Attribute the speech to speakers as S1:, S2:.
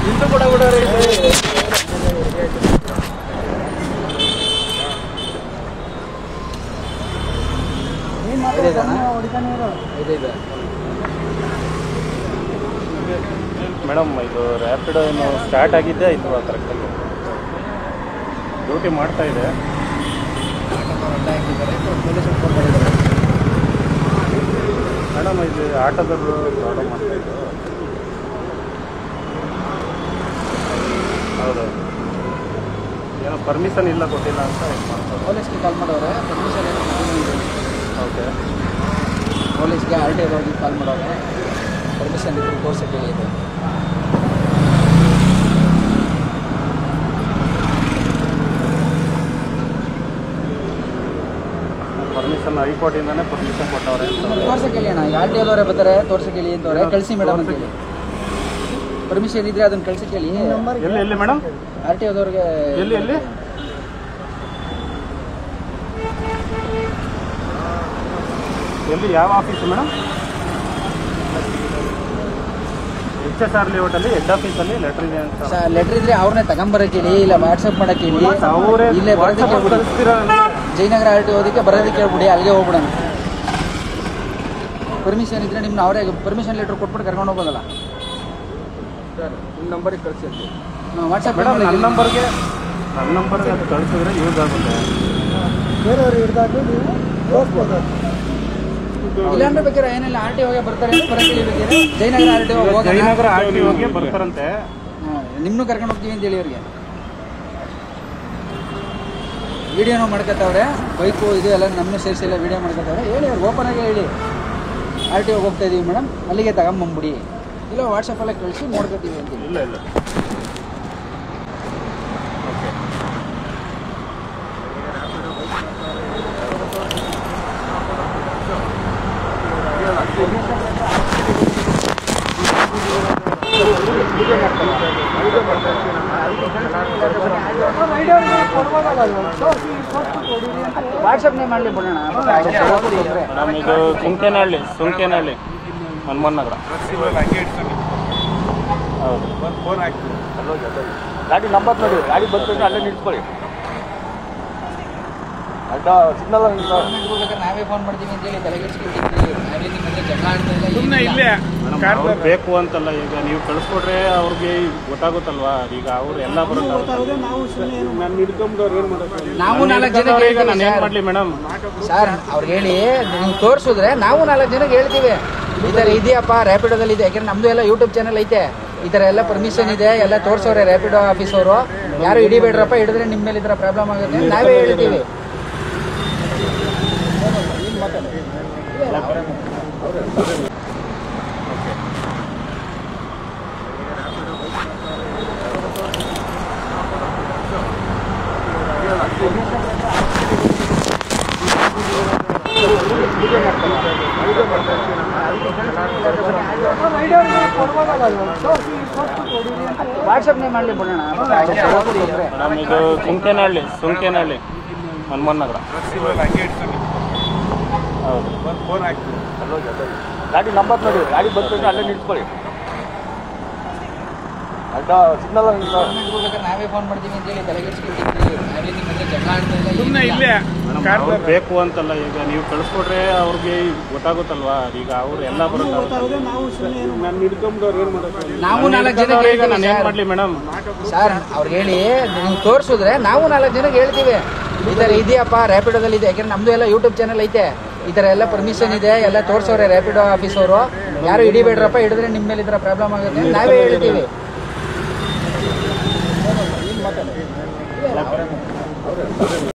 S1: Into ಕೂಡ ಬಿಡೋರು
S2: madam, ಇದು ರ್ಯಾಪಿಡೋ ಏನು ಸ್ಟಾರ್ಟ್ ಆಗಿದ್ದೆ ಇದು ಕರೆಕ್ಟಾಗಿ ಡ್ಯೂಟಿ ಮಾಡ್ತಾ ಇದೆ. ಮೇಡಮ್, ಇದು ಆಟೋದವರು ಪ್ರಾಬ್ಲಮ್ ಮಾಡ್ತಾ ಇದ್ದು. ಹೌದು, ಏನೋ ಪರ್ಮಿಷನ್ ಇಲ್ಲ, ಕೊಟ್ಟಿಲ್ಲ ಅಂತ ಮಾಡ್ತಾರೆ.
S1: ಪೊಲೀಸ್ಗೆ ಕಾಲ್ ಮಾಡೋರೆ, ಪರ್ಮಿಷನ್ ಏನು
S2: ಓಕೆ.
S1: ಪೊಲೀಸ್ಗೆ RTO ಹೋಗಿ ಕಾಲ್ ಮಾಡೋರೆ, ಪರ್ಮಿಷನ್ ಇದ್ರೆ ತೋರ್ಸಕ್ಕೆ ಇದೆ.
S2: ಪರ್ಮಿಷನ್ ಹೈಕೋರ್ಟಿಂದಾನೆ ಪರ್ಮಿಷನ್ ಕೊಟ್ಟವ್ರೆ
S1: ತೋರ್ಸಕ್ಕೆ ಹೇಳಿ ಅಣ್ಣ. ಈಗ RTO ಅವರೇ ಬರ್ತಾರೆ, ತೋರ್ಸಕ್ಕೆ ಹೇಳಿ ಅಂತವ್ರೆ. ಕಳಿಸಿ ಮೇಡಮ್ ಅಂತ ಹೇಳಿ. ಪರ್ಮಿಷನ್ ಇದ್ರೆ ಅದನ್ನ ಕಳ್ಸಕ್ಕೆ ಹೇಳಿ.
S2: ಎಲ್ಲಿ ಮೇಡಮ್?
S1: RTO ಅವ್ರಿಗೆ
S2: ಎಲ್ಲಿ ಯಾವ ಆಫೀಸು ಮೇಡಮ್? HSR ಲೇಔಟಲ್ಲಿ ಹೆಡ್ ಆಫೀಸಲ್ಲಿ ಲೆಟರ್ ಇದೆ ಅಂತ.
S1: ಲೆಟರ್ ಇದ್ರೆ ಅವ್ರನ್ನೇ ತಗೊಂಬರಕ್ಕೆ ಹೇಳಿ, ಇಲ್ಲ ವಾಟ್ಸಪ್ ಮಾಡಕ್ಕೆ ಹೇಳಿ. ಇಲ್ಲೇ ಬರೋದಕ್ಕೆ ಜಯನಗರ RTO ಹೋದಕ್ಕೆ ಬರೋದಕ್ಕೆ ಹೇಳ್ಬಿಡಿ, ಅಲ್ಲಿಗೆ ಹೋಗ್ಬಿಡೋಣ. ಪರ್ಮಿಷನ್ ಇದ್ರೆ ನಿಮ್ನ ಅವರೇ ಪರ್ಮಿಷನ್ ಲೆಟರ್ ಕೊಟ್ಬಿಟ್ಟು ಕರ್ಕೊಂಡು ಹೋಗೋದಲ್ಲ. ನಿಮ್ಮ ನಂಬರಿಗೆ ಕಳಿಸಿ. ವಾಟ್ಸಪ್
S2: ಮೇಡಮ್, ನನ್ನ ನಂಬರ್ಗೆ ಅದು ಕಳಿಸಿದ್ರೆ ಯೂಸ್ ಆಗುತ್ತೆ.
S1: ಬೇರೆಯವರು ಹಿಡಿದಾಗ ನೀವು ತೋರಿಸ್ಬೋದು. ಇಲ್ಲಾಂದ್ರೆ ಬೇಕಾದ್ರೆ ಏನೆಲ್ಲ RTO ಬರ್ತಾರೆ,
S2: ಜಯನಗರ RTO ಬರ್ತಾರಂತೆ.
S1: ನಿಮ್ಮನ್ನು ಕರ್ಕೊಂಡು ಹೋಗ್ತೀವಿ ಅಂತ ಹೇಳಿ ಅವ್ರಿಗೆ. ವಿಡಿಯೋನೂ ಮಾಡ್ಕೊತಾವ್ರೆ, ಬೈಕು ಇದು ಎಲ್ಲ ನಮ್ಮನ್ನು ಸೇರಿಸಿ ಎಲ್ಲ ವಿಡಿಯೋ ಮಾಡ್ಕೊತಾವ್ರೆ. ಹೇಳಿ ಅವ್ರು ಓಪನ್ ಆಗಿ ಹೇಳಿ, RTO ಹೋಗ್ತಾ ಇದೀವಿ ಮೇಡಮ್, ಅಲ್ಲಿಗೆ ತಗೊಂಬಂದ್ಬಿಡಿ, ಇಲ್ಲ ವಾಟ್ಸಪ್ಪಲ್ಲೇ ಕಳಿಸಿ ನೋಡ್ಕೊತೀವಿ ಅಂತ.
S2: ಇಲ್ಲ
S1: ವಾಟ್ಸಪ್ನೇ ಮಾಡಲಿ ಬಿಡೋಣ.
S2: ಇದು ಸುಂಕೇನಹಳ್ಳಿ ಹನುಮಾನ್ ನಗರ. ಹೌದು,
S1: ಗಾಡಿ ನಂಬರ್ ನೋಡಿ, ಗಾಡಿ ಬಂದ್ರೆ ಅಲ್ಲೇ ನಿಲ್ಸ್ಕೊಳ್ಳಿ. ಸಿಗ್ನಲ್ ನಾವೇ ಫೋನ್ ಮಾಡ್ತೀವಿ ಅಂತ ಹೇಳಿ ತಲೆಗೆಡ್ಸ್ಕೊಟ್ಟಿದ್ವಿ.
S2: ಬೇಕು ಅಂತಲ್ಲ, ಈಗ ನೀವು ಕಳಿಸ್ಕೊಟ್ರೆ ಅವ್ರಿಗೆ ಗೊತ್ತಾಗುತ್ತಲ್ವಾ. ಈಗ ಅವ್ರು ಎಲ್ಲ
S1: ನಾವು 4 ಜನ
S2: ಮಾಡ್ಲಿ ಮೇಡಮ್
S1: ಸರ್, ಅವ್ರಿಗೆ ಹೇಳಿ ನೀವು ತೋರಿಸಿದ್ರೆ ನಾವು 4 ಜನಕ್ಕೆ ಹೇಳ್ತೀವಿ, ಈ ಥರ ಇದೆಯಪ್ಪ ರ್ಯಾಪಿಡೋದಲ್ಲಿ ಇದೆ. ಯಾಕಂದ್ರೆ ನಮ್ಮದು ಎಲ್ಲ ಯೂಟ್ಯೂಬ್ ಚಾನಲ್ ಐತೆ, ಈ ಥರ ಎಲ್ಲ ಪರ್ಮಿಷನ್ ಇದೆ, ಎಲ್ಲ ತೋರಿಸೋರೆ ರ್ಯಾಪಿಡೋ ಆಫೀಸ್ ಅವರು. ಯಾರು ಹಿಡಿಬೇಡ್ರಪ್ಪ, ಹಿಡಿದ್ರೆ ನಿಮ್ಮ ಮೇಲೆ ಈ ಥರ ಪ್ರಾಬ್ಲಮ್ ಆಗುತ್ತೆ ನಾವೇ ಹೇಳ್ತೀವಿ. ವಾಟ್ಸಪ್ನೇ ಮಾಡಲಿ ಬಿಡೋಣ.
S2: ಇದು ಸುಂಕೇನಹಳ್ಳಿ ಹನುಮಾನ್ ನಗರ. ಹೌದು,
S1: ಗಾಡಿ ನಂಬರ್ ನೋಡಿ, ಗಾಡಿ ಬಂದ್ರೆ ಅಲ್ಲೇ ನಿಲ್ಸ್ಕೊಳ್ಳಿ. ಸಿಗ್ನಲ್ ನಾವೇ ಫೋನ್ ಮಾಡ್ತೀವಿ ಅಂತ ಹೇಳಿ ತಲೆಗೆಡ್ಸ್ಕೊಟ್ಟಿದ್ವಿ.
S2: ಬೇಕು ಅಂತಲ್ಲ, ಈಗ ನೀವು ಕಳಿಸ್ಕೊಟ್ರೆ ಅವ್ರಿಗೆ ಗೊತ್ತಾಗುತ್ತಲ್ವಾ. ಈಗ ಅವ್ರು ಎಲ್ಲ
S1: ನಾವು 4 ಜನ
S2: ಮಾಡ್ಲಿ ಮೇಡಮ್
S1: ಸರ್, ಅವ್ರಿಗೆ ಹೇಳಿ ನೀವು ತೋರಿಸಿದ್ರೆ ನಾವು 4 ಜನಕ್ಕೆ ಹೇಳ್ತೀವಿ, ಈ ಥರ ಇದೆಯಪ್ಪ ರ್ಯಾಪಿಡೋದಲ್ಲಿ ಇದೆ. ಯಾಕಂದ್ರೆ ನಮ್ಮದು ಎಲ್ಲ ಯೂಟ್ಯೂಬ್ ಚಾನಲ್ ಐತೆ, ಈ ಥರ ಎಲ್ಲ ಪರ್ಮಿಷನ್ ಇದೆ, ಎಲ್ಲ ತೋರಿಸೋರೆ ರ್ಯಾಪಿಡೋ ಆಫೀಸ್ ಅವರು. ಯಾರು ಹಿಡಿಬೇಡ್ರಪ್ಪ, ಹಿಡಿದ್ರೆ ನಿಮ್ಮ ಮೇಲೆ ಈ ಥರ ಪ್ರಾಬ್ಲಮ್ ಆಗುತ್ತೆ ನಾವೇ ಹೇಳ್ತೀವಿ.